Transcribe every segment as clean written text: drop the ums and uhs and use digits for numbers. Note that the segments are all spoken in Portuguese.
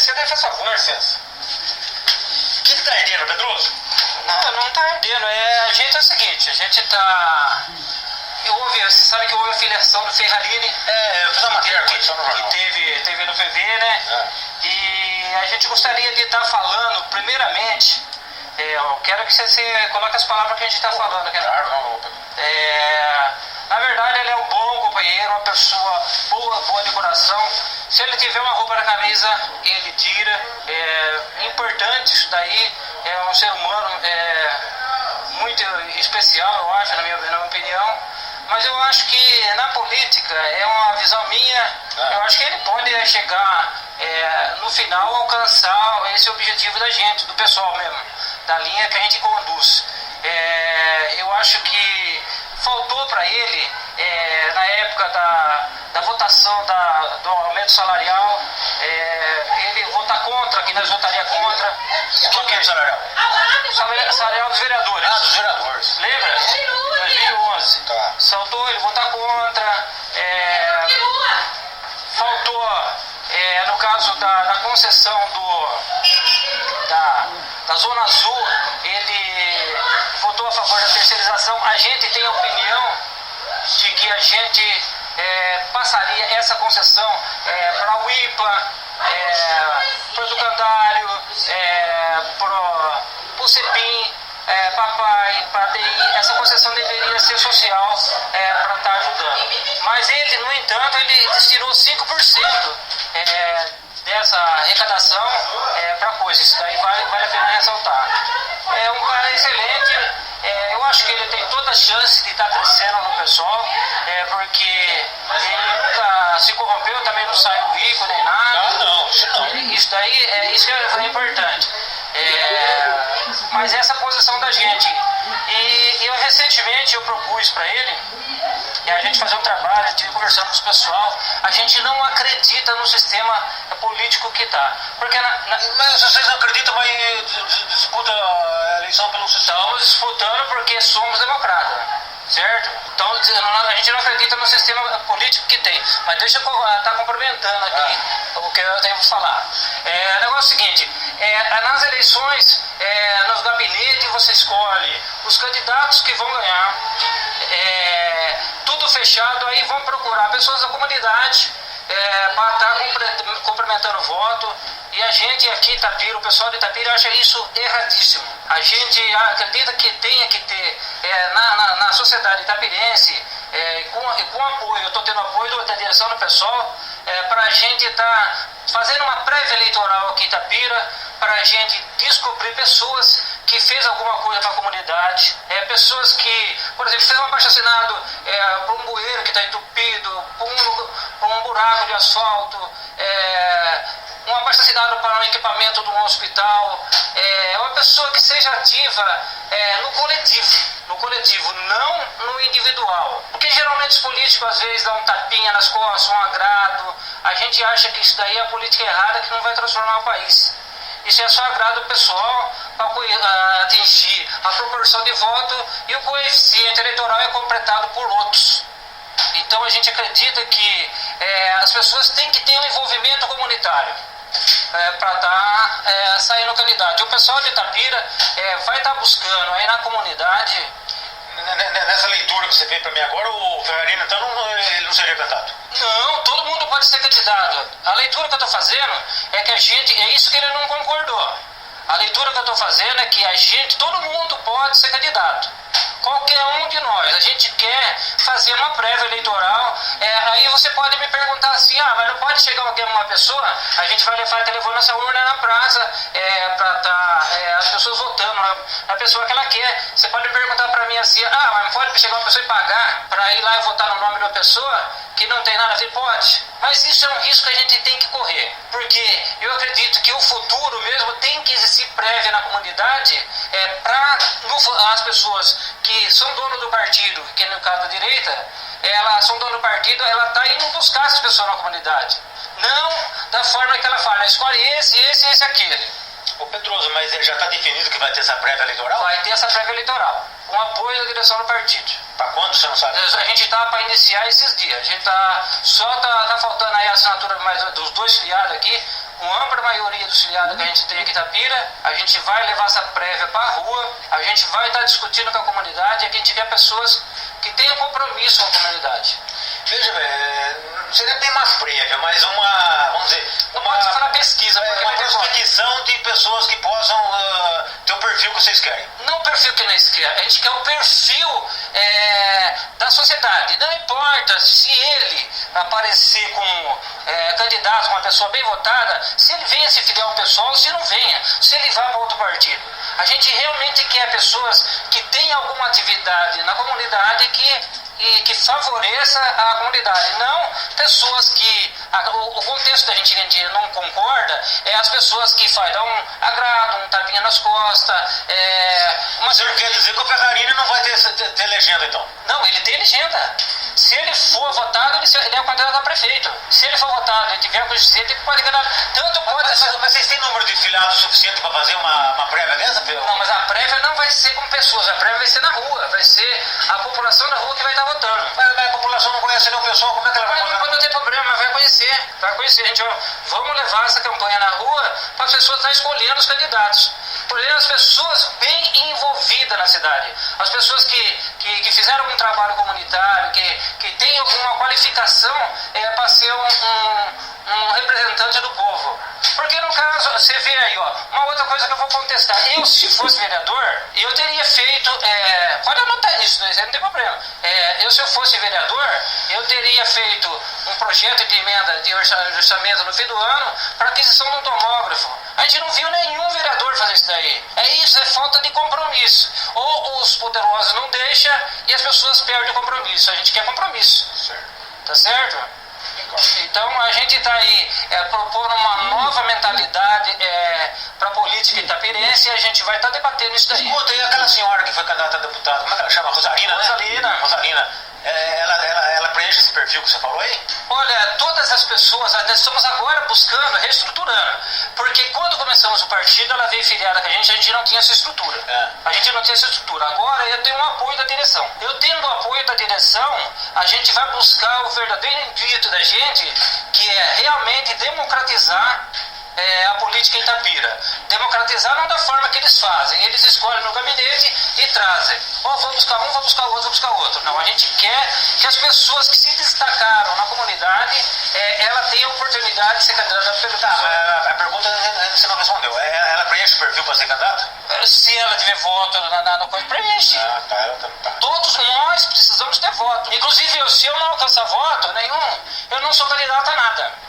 você deve fazer favor, licença. O que tá ardendo, Pedroso? Não tá ardendo. A gente é o seguinte, a gente tá... você sabe que houve a filiação do Ferrarini. Eu fiz uma matéria que teve no PV, né? E a gente gostaria de estar falando, primeiramente, eu quero que você coloque as palavras que a gente está falando. Na verdade, ele é um bom companheiro, uma pessoa boa de coração. Se ele tiver uma roupa na camisa, ele tira. É importante isso daí. É um ser humano muito especial, eu acho, na minha opinião. Mas eu acho que na política, é uma visão minha, eu acho que ele pode chegar no final, alcançar esse objetivo da gente, do pessoal mesmo, da linha que a gente conduz. Eu acho que faltou para ele, na época da votação do aumento salarial, ele votar contra, que nós votaria contra. Qual que é o salarial? Salarial dos vereadores. Dos vereadores. Lembra? 2011. Tá. Faltou ele votar contra. Faltou, no caso da concessão da Zona Azul, ele votou a favor da terceirização. A gente tem a opinião de que a gente passaria essa concessão para o IPA, para o Educandário, para o CEPIM, papai, para a DI. Essa concessão deveria ser social para estar ajudando. Mas ele, no entanto, ele destirou 5% dessa arrecadação para coisa. Isso daí vale a pena ressaltar. É um cara excelente. Eu acho que ele tem toda a chance de estar crescendo no pessoal, porque ele nunca se corrompeu, também não saiu rico nem nada. Não. Isso daí isso é importante. Mas essa posição da gente. E eu recentemente propus para ele, a gente fazer um trabalho, conversando com os pessoal, a gente não acredita no sistema político que está. Porque Mas vocês não acreditam, mas disputa a eleição pelo sistema? Estamos disputando porque somos democratas, certo? Então a gente não acredita no sistema político que tem. Mas deixa eu estar complementando aqui o que eu tenho para falar. O negócio é o seguinte, nas eleições, nos gabinetes você escolhe os candidatos que vão ganhar, tudo fechado, aí vão procurar pessoas da comunidade para estar complementando o voto. E a gente aqui, Itapira, o pessoal de Itapira acha isso erradíssimo. A gente acredita que tenha que ter na sociedade itapirense, com apoio, eu estou tendo apoio da direção do pessoal, para a gente estar fazendo uma prévia eleitoral aqui em Itapira, para a gente descobrir pessoas que fez alguma coisa para a comunidade, pessoas que, por exemplo, fez um abaixo-assinado para um bueiro que está entupido, para um buraco de asfalto, um abaixo-assinado para um equipamento de um hospital, uma pessoa que seja ativa no coletivo, não no individual. Porque geralmente os políticos às vezes dão um tapinha nas costas, um agrado. A gente acha que isso daí é a política errada que não vai transformar o país. Isso é só agrado pessoal para atingir a proporção de voto, e o coeficiente eleitoral é completado por outros. Então a gente acredita que as pessoas têm que ter um envolvimento comunitário para estar saindo candidato. E o pessoal de Itapira vai estar buscando aí na comunidade. Nessa leitura que você fez para mim agora, o Ferrarino então ele não seria candidato? Não, todo mundo pode ser candidato. A leitura que eu estou fazendo é que é isso que ele não concordou. A leitura que eu estou fazendo é que todo mundo pode ser candidato. Qualquer um de nós. A gente quer fazer uma prévia eleitoral. Aí você pode me perguntar assim, mas não pode chegar uma pessoa, a gente vai levando essa urna na praça para estar as pessoas votando na pessoa que ela quer. Você pode me perguntar para mim assim, mas não pode chegar uma pessoa e pagar para ir lá e votar no nome de uma pessoa que não tem nada a ver? Pode. Mas isso é um risco que a gente tem que correr. Porque eu acredito que o futuro mesmo tem que existir prévia na comunidade para as pessoas que são dono do partido, que no caso da direita, elas são dono do partido, ela está indo buscar essas pessoas na comunidade. Não da forma que ela fala, escolhe esse, aquele. Ô Pedroso, mas já está definido que vai ter essa prévia eleitoral? Vai ter essa prévia eleitoral, com apoio da direção do partido. Para quando, você não sabe? A gente está para iniciar esses dias. A gente tá faltando aí a assinatura dos dois filiados aqui, com ampla maioria dos filiados que a gente tem aqui em Itapira, a gente vai levar essa prévia para a rua, a gente vai estar discutindo com a comunidade, e a gente quer pessoas que tenham compromisso com a comunidade. Veja bem, não seria bem uma prévia, mas uma, vamos dizer... Não pode falar pesquisa, porque uma prospecção de pessoas que possam ter o perfil que vocês querem. Não o perfil que nós queremos, a gente quer o perfil da sociedade. Não importa se ele aparecer como candidato, uma pessoa bem votada, se ele venha se filiar ao pessoal ou se não venha, se ele vá para outro partido. A gente realmente quer pessoas que tenham alguma atividade na comunidade que favoreça a comunidade, não pessoas que o contexto da gente não concorda é as pessoas que dão um agrado, um tapinha nas costas. O senhor quer dizer que o Ferrarini não vai ter legenda, então? Não, ele tem legenda. Se ele for votado, ele é o candidato a prefeito. Se ele for votado e tiver o coeficiente, ele pode ganhar. Tanto pode. Mas vocês têm número de filiados suficiente para fazer uma prévia dessa? Não, mas a prévia não vai ser com pessoas, a prévia vai ser na rua, vai ser a população da rua que vai estar votando. Mas a população não conhece nenhum pessoal, como é que ela vai votar? Não tem problema, vai conhecer. A gente, vamos levar essa campanha na rua para as pessoas estar escolhendo os candidatos. Escolhendo as pessoas bem envolvidas na cidade. As pessoas que fizeram um trabalho comunitário, que têm alguma qualificação para ser um representante do povo. Porque no caso, você vê aí, uma outra coisa que eu vou contestar. Eu, se fosse vereador, eu teria feito, pode anotar isso, não tem problema. Se eu fosse vereador, eu teria feito um projeto de emenda de orçamento no fim do ano para aquisição de um tomógrafo. A gente não viu nenhum vereador fazer isso daí. Isso, é falta de compromisso. Ou os poderosos não deixam e as pessoas perdem o compromisso. A gente quer compromisso. Certo. Tá certo? Então a gente está aí propondo uma nova mentalidade para a política itapirense e a gente vai estar debatendo isso daí. Escuta, e aquela senhora que foi candidata a deputada, como é que ela chama? Rosalina, né? Rosalina. Ela preenche esse perfil que você falou aí? Olha, todas as pessoas, nós estamos agora buscando, reestruturando. Porque quando começamos o partido, ela veio filiada com a gente não tinha essa estrutura. A gente não tinha essa estrutura. Agora eu tenho o apoio da direção. Eu tendo o apoio da direção, a gente vai buscar o verdadeiro intuito da gente, que é realmente democratizar a política em Itapira. Democratizar não da forma que eles fazem. Eles escolhem no gabinete e trazem. Vou buscar um, vou buscar outro, vou buscar outro. Não, a gente quer que as pessoas que se destacaram na comunidade, ela tenha a oportunidade de ser candidata pelo a pergunta você não respondeu. Ela preenche o perfil para ser candidata? Se ela tiver voto na coisa, preenche. Tá. Todos nós precisamos ter voto. Inclusive, se eu não alcançar voto nenhum, eu não sou candidato a nada.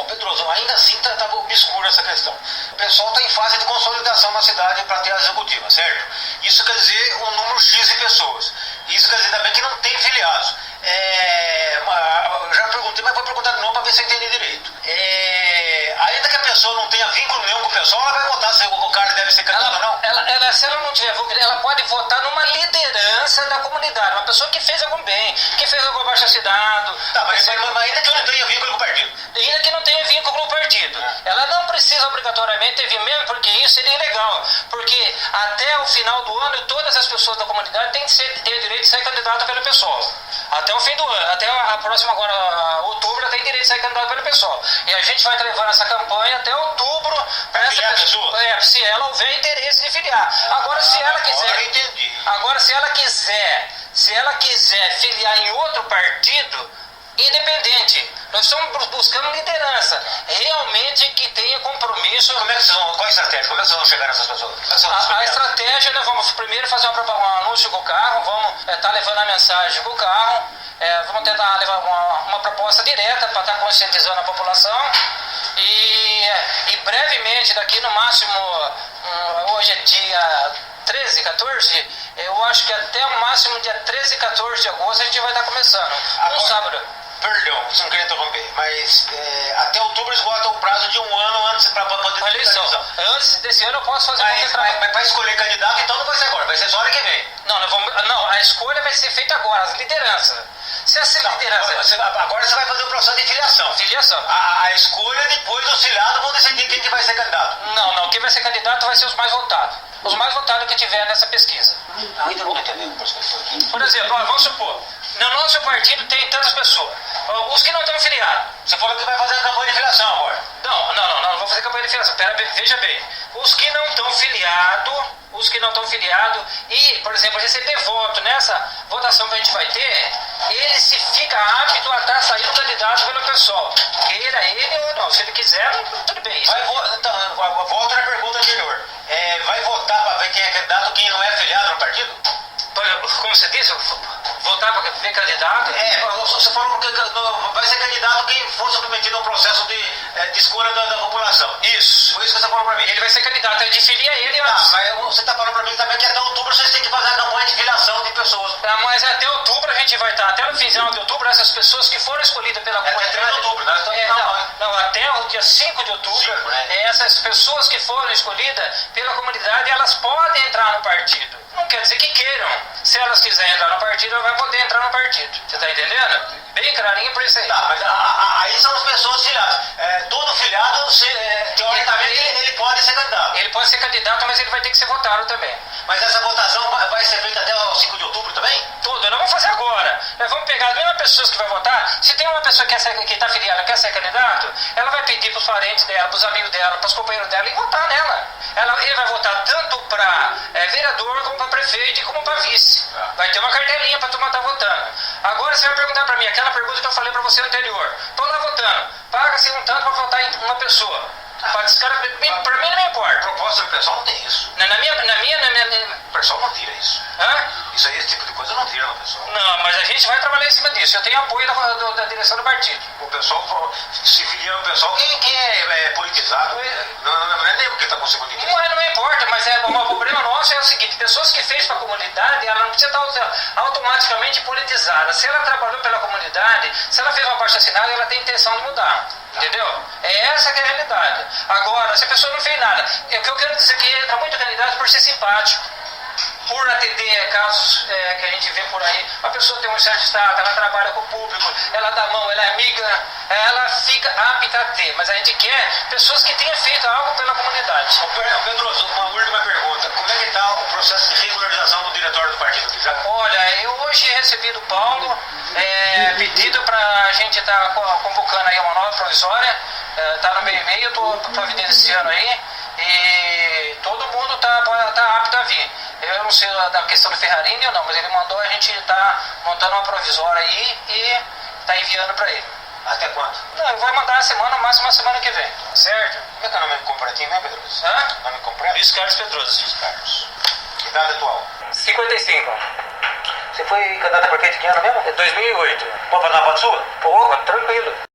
Pedroso, ainda assim está obscura essa questão. O pessoal está em fase de consolidação na cidade para ter a executiva, certo? Isso quer dizer um número X de pessoas. Isso quer dizer também que não tem filiados. Já perguntei, mas vou perguntar de novo para ver se eu entendi direito. Ainda que a pessoa não tenha vínculo nenhum com o pessoal, ela vai votar se o cara deve ser candidato ou não? Se ela não tiver vínculo, ela pode votar numa liderança da comunidade, uma pessoa que fez algum bem, que fez algum abaixo-assinado. Tá, mas ainda que não tenha vínculo com o partido. Ainda que não tenha vínculo com o partido. Ela não precisa obrigatoriamente ter vínculo, mesmo porque isso seria ilegal. Porque até o final do ano, todas as pessoas da comunidade têm ter direito de ser candidata pelo pessoal. Até o fim do ano, até a próxima agora, outubro, ela tem direito de ser candidata pelo pessoal. E a gente vai levar essa campanha até outubro para essa pessoa. Se ela houver interesse de filiar. Agora, se ela quiser filiar em outro partido, independente, nós estamos buscando liderança realmente que tenha compromisso. Qual a estratégia? Como é que vocês vão chegar nessas pessoas? A estratégia, nós vamos primeiro fazer um anúncio com o carro, vamos estar levando a mensagem com o carro, vamos tentar levar uma proposta direta para estar conscientizando a população e brevemente, daqui no máximo, hoje é dia 13, 14, eu acho que até o máximo dia 13, 14 de agosto a gente vai estar começando. No sábado. Perdão, não queria interromper, mas até outubro esgota o prazo de um ano antes para poder ter eleição. Antes desse ano eu posso fazer qualquer trabalho. Mas para escolher candidato, então não vai ser agora, vai ser só ano que vem. Não, a escolha vai ser feita agora, as lideranças. Se essa liderança... Agora você vai fazer o processo de filiação. A escolha depois dos filiados vão decidir quem que vai ser candidato. Não, quem vai ser candidato vai ser os mais votados. Os mais votados que tiver nessa pesquisa. Ainda não estou entendendo. Por exemplo, vamos supor, no nosso partido tem tantas pessoas. Os que não estão filiados. Você falou que vai fazer a campanha de filiação agora. Não, Não vou fazer campanha de filiação. Veja bem, os que não estão filiados e, por exemplo, receber voto nessa votação que a gente vai ter, ele se fica apto a estar saindo candidato pelo pessoal. Queira ele ou não. Se ele quiser, tudo bem. Volto na pergunta anterior. Vai votar para ver quem é candidato, quem não é filiado no partido? Como você disse, votar para ver candidato? Você falou que vai ser candidato quem for submetido a um processo de escolha da população. Isso. Foi isso que você falou para mim. Ele vai ser candidato, a gente filia ele. Mas você está falando para mim também que até outubro vocês têm que fazer a campanha de filiação de pessoas. Mas até outubro a gente vai estar, até no final de outubro, essas pessoas que foram escolhidas pela comunidade. Até 3 de outubro, né? Não, até o dia 5 de outubro, essas pessoas que foram escolhidas pela comunidade, elas podem entrar no partido. Não quer dizer que queiram. Se elas quiserem entrar no partido, ela vai poder entrar no partido. Você está entendendo? Bem clarinho por isso aí. Tá, mas aí são as pessoas filiadas. Todo filiado, teoricamente, ele pode ser candidato. Ele pode ser candidato, mas ele vai ter que ser votado também. Mas essa votação vai ser feita até o 5 de outubro também? Nós não vamos fazer agora. Nós vamos pegar as mesmas pessoas que vai votar. Se tem uma pessoa que está filiada, quer ser candidato, ela vai pedir para os parentes dela, para os amigos dela, para os companheiros dela e votar nela. Ele vai votar tanto para vereador, como para prefeito e como para vice. Vai ter uma cartelinha para a turma estar votando. Agora você vai perguntar para mim, aquela pergunta que eu falei para você anterior. Estou lá votando. Paga-se um tanto para votar em uma pessoa. Para mim não me importa. A proposta do pessoal não tem isso. Na minha... O pessoal não tira isso. Isso aí, esse tipo de coisa não tira no pessoal. Não, mas a gente vai trabalhar em cima disso. Eu tenho apoio da direção do partido. O pessoal, se filia no pessoal, quem é politizado, não é nem porque está com segundo interesse. Não me importa, mas o problema nosso é o seguinte: pessoas que fez para a comunidade, ela não precisa estar automaticamente politizada. Se ela trabalhou pela comunidade, se ela fez uma baixa assinada, ela tem intenção de mudar. Entendeu? É essa que é a realidade. Agora, se a pessoa não fez nada, o que eu quero dizer é que entra muito candidato por ser simpático, por atender casos que a gente vê por aí. A pessoa tem um certo status, ela trabalha com o público, ela dá mão, ela é amiga, ela fica apta a ter. Mas a gente quer pessoas que tenham feito algo pela comunidade. Pedroso, uma última pergunta. Como é que está o processo de regularização do diretório do partido aqui já? Olha, eu hoje recebi do Paulo pedido para a gente estar convocando aí uma nova provisória. Está no meu e-mail, estou providenciando aí. E todo mundo está apto a vir. Eu não sei da questão do Ferrarini ou não, mas ele mandou a gente estar montando uma provisória aí e está enviando para ele. Até quando? Não, ele vai mandar a semana, máximo a semana que vem. Certo? Como é que é o nome completinho, né, Pedroso? Nome completo? Luiz Carlos Pedroso. Luiz Carlos. Idade atual? 55. Você foi candidato a prefeito de que ano mesmo? 2008. Pode fazer uma foto sua? Porra, tranquilo.